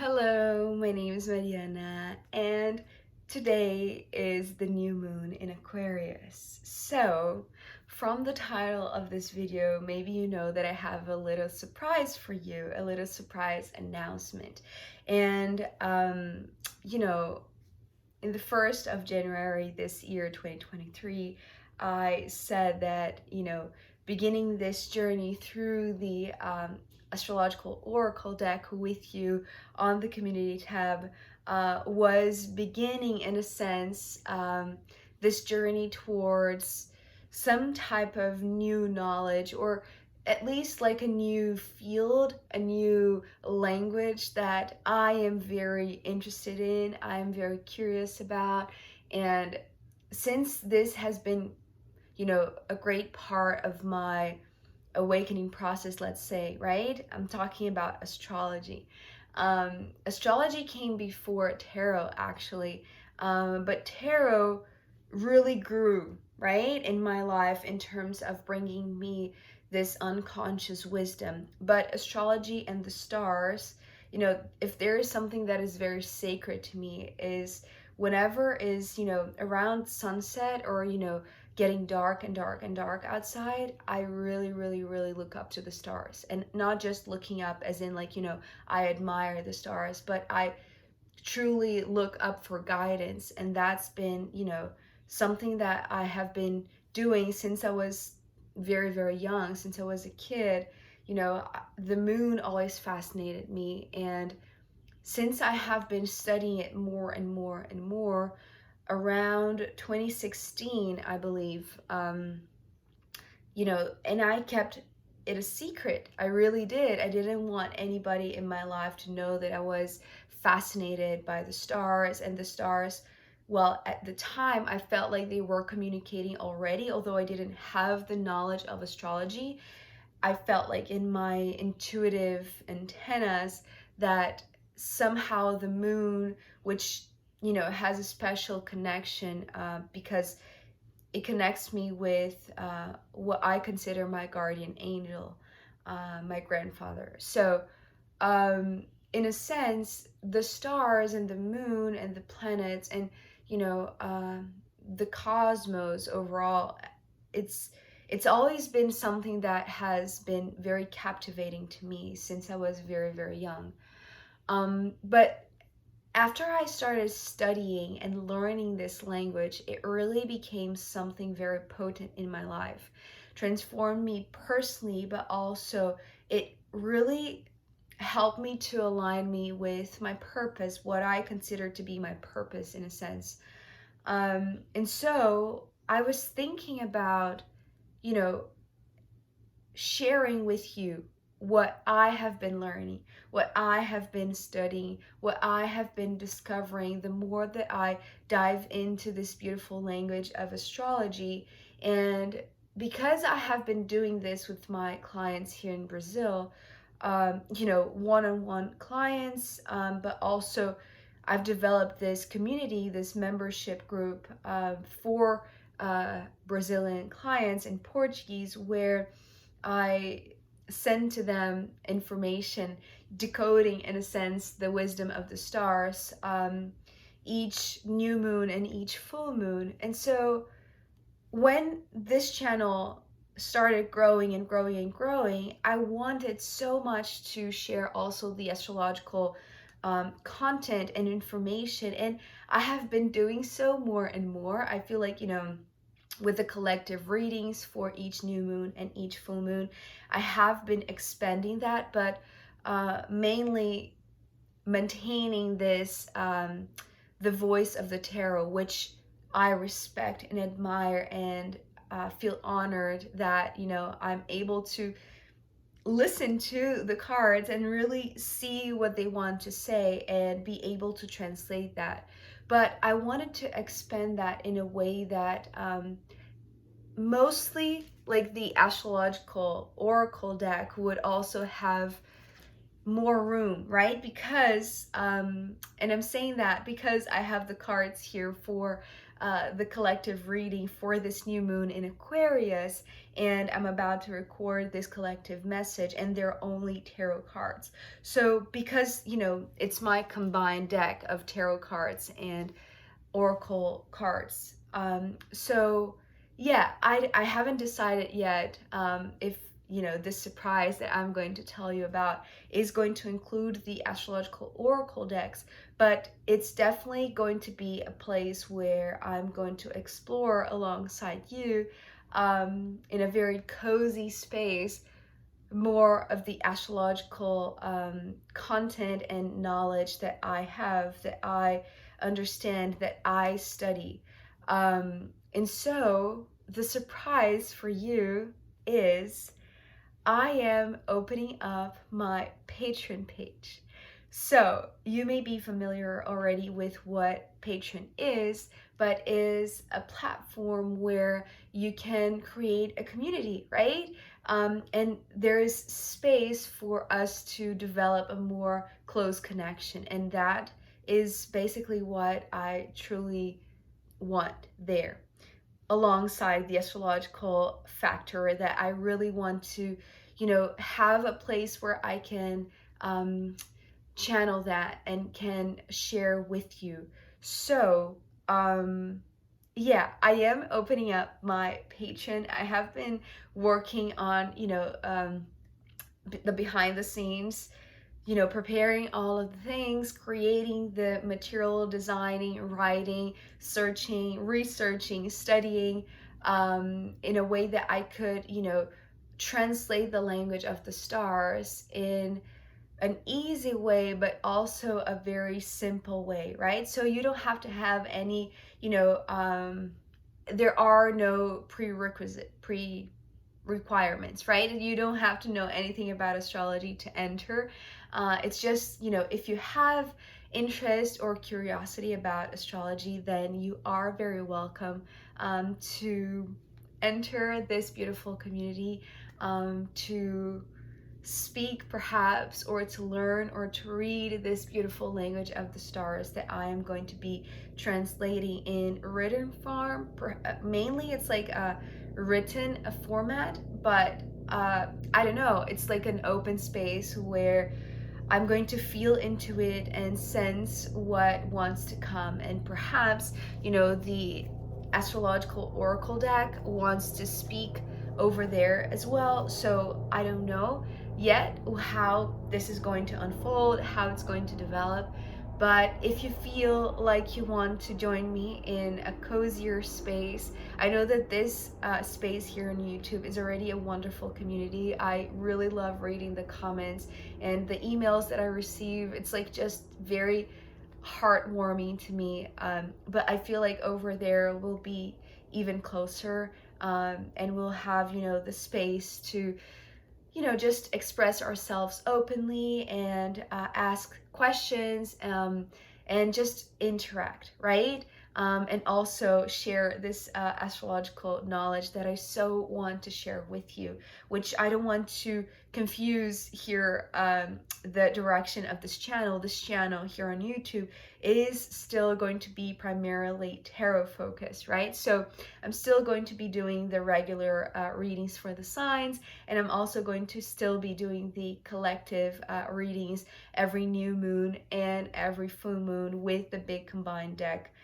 Hello, my name is Mariana, and today is the new moon in Aquarius. So, from the title of this video, maybe you know that I have a little surprise for you, a little surprise announcement. And, you know, in the 1st of January this year, 2023, I said that, beginning this journey through the astrological oracle deck with you on the community tab was beginning, in a sense, this journey towards some type of new knowledge, or at least like a new field, a new language that I am very interested in, I am very curious about. And since this has been, a great part of my awakening process, let's say, right? I'm talking about astrology. Astrology came before tarot, actually, but tarot really grew, right, in my life in terms of bringing me this unconscious wisdom. But astrology and the stars, if there is something that is very sacred to me, is whenever is, around sunset, or, getting dark and dark and dark outside, I really, really, really look up to the stars. And not just looking up as in, like, I admire the stars, but I truly look up for guidance. And that's been, something that I have been doing since I was very, very young, since I was a kid. The moon always fascinated me. And since I have been studying it more and more and more, around 2016, I believe, and I kept it a secret. I really did. I didn't want anybody in my life to know that I was fascinated by the stars. And the stars, well, at the time, I felt like they were communicating already, although I didn't have the knowledge of astrology. I felt like in my intuitive antennas that somehow the moon, which, has a special connection, because it connects me with what I consider my guardian angel, my grandfather. So, in a sense, the stars and the moon and the planets and, the cosmos overall, it's always been something that has been very captivating to me since I was very, very young. But after I started studying and learning this language, it really became something very potent in my life, transformed me personally, but also it really helped me to align me with my purpose, what I consider to be my purpose in a sense. And so I was thinking about, you know, sharing with you what I have been learning, what I have been studying, what I have been discovering the more that I dive into this beautiful language of astrology. And because I have been doing this with my clients here in Brazil, one-on-one clients, but also I've developed this community, this membership group for Brazilian clients in Portuguese, where I send to them information, decoding, in a sense, the wisdom of the stars, each new moon and each full moon. And so when this channel started growing and growing and growing, I wanted so much to share also the astrological content and information. And I have been doing so more and more. I feel like, with the collective readings for each new moon and each full moon, I have been expanding that, but mainly maintaining this, the voice of the tarot, which I respect and admire, and feel honored that, I'm able to listen to the cards and really see what they want to say and be able to translate that. But I wanted to expand that in a way that mostly like the astrological oracle deck would also have more room, right? Because and I'm saying that because I have the cards here for the collective reading for this new moon in Aquarius, and I'm about to record this collective message, and they're only tarot cards. So because, you know, it's my combined deck of tarot cards and oracle cards. So yeah, I haven't decided yet if, you know, this surprise that I'm going to tell you about is going to include the astrological oracle decks, but it's definitely going to be a place where I'm going to explore alongside you in a very cozy space more of the astrological content and knowledge that I have, that I understand, that I study. And so the surprise for you is I am opening up my Patreon page. So you may be familiar already with what Patreon is, but is a platform where you can create a community, right? And there's space for us to develop a more close connection. And that is basically what I truly want there, alongside the astrological factor, that I really want to, you know, have a place where I can channel that and can share with you. So, yeah, I am opening up my Patreon. I have been working on, you know, the behind the scenes, you know, preparing all of the things, creating the material, designing, writing, searching, researching, studying, in a way that I could, you know, translate the language of the stars in an easy way, but also a very simple way, right? So you don't have to have any, you know, there are no requirements, right? You don't have to know anything about astrology to enter. It's just, you know, if you have interest or curiosity about astrology, then you are very welcome to enter this beautiful community, to speak perhaps, or to learn, or to read this beautiful language of the stars that I am going to be translating in written form. Mainly it's like a written a format, but I don't know, it's like an open space where I'm going to feel into it and sense what wants to come. And perhaps, you know, the astrological oracle deck wants to speak over there as well. So I don't know yet how this is going to unfold, how it's going to develop. But if you feel like you want to join me in a cozier space, I know that this space here on YouTube is already a wonderful community. I really love reading the comments and the emails that I receive. It's like just very heartwarming to me. But I feel like over there we'll be even closer, and we'll have, you know, the space to, you know, just express ourselves openly and ask questions, and just interact, right? And also share this astrological knowledge that I so want to share with you, which I don't want to confuse here the direction of this channel. This channel here on YouTube is still going to be primarily tarot focused, right? So I'm still going to be doing the regular readings for the signs, and I'm also going to still be doing the collective readings every new moon and every full moon with the big combined deck,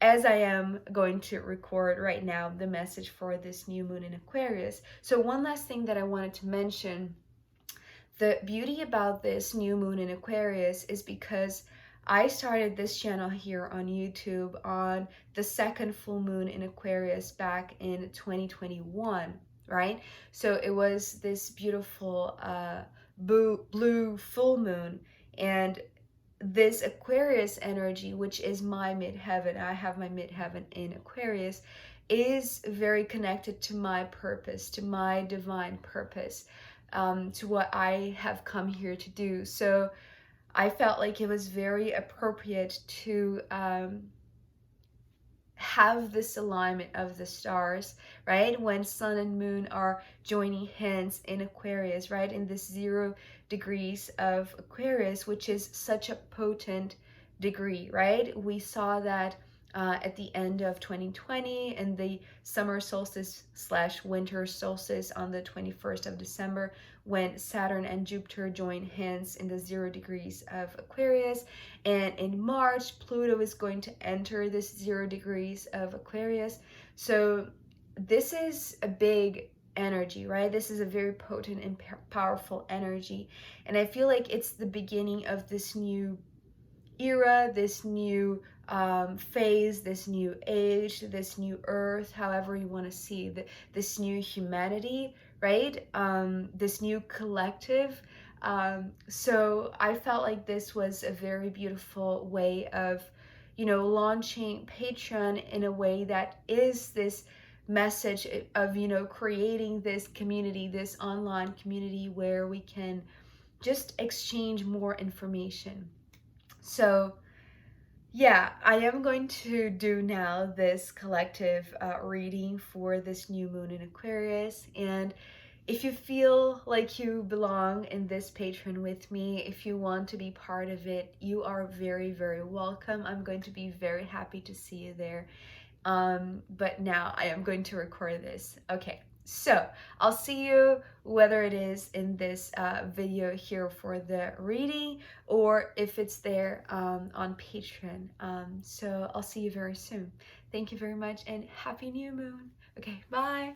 as I am going to record right now the message for this new moon in Aquarius. So one last thing that I wanted to mention, the beauty about this new moon in Aquarius is because I started this channel here on YouTube on the second full moon in Aquarius back in 2021, right? So it was this beautiful blue full moon, and this Aquarius energy, which is my midheaven, I have my midheaven in Aquarius, is very connected to my purpose, to my divine purpose, to what I have come here to do. So I felt like it was very appropriate to have this alignment of the stars, right? When sun and moon are joining hands in Aquarius, right? In this 0 degrees of Aquarius, which is such a potent degree, right? We saw that at the end of 2020, and the summer solstice slash winter solstice on the 21st of December, when Saturn and Jupiter join hands in the 0 degrees of Aquarius. And in March, Pluto is going to enter this 0 degrees of Aquarius. So this is a big energy, right? This is a very potent and powerful energy. And I feel like it's the beginning of this new era, this new phase, this new age, this new earth, however you want to see this new humanity, right? This new collective. So I felt like this was a very beautiful way of, launching Patreon in a way that is this message of, creating this community, this online community where we can just exchange more information. So yeah, I am going to do now this collective reading for this new moon in Aquarius. And if you feel like you belong in this Patreon with me, if you want to be part of it, you are very, very welcome. I'm going to be very happy to see you there. But now I am going to record this. Okay, so I'll see you whether it is in this video here for the reading or if it's there on Patreon. So I'll see you very soon. Thank you very much and happy new moon. Okay, bye.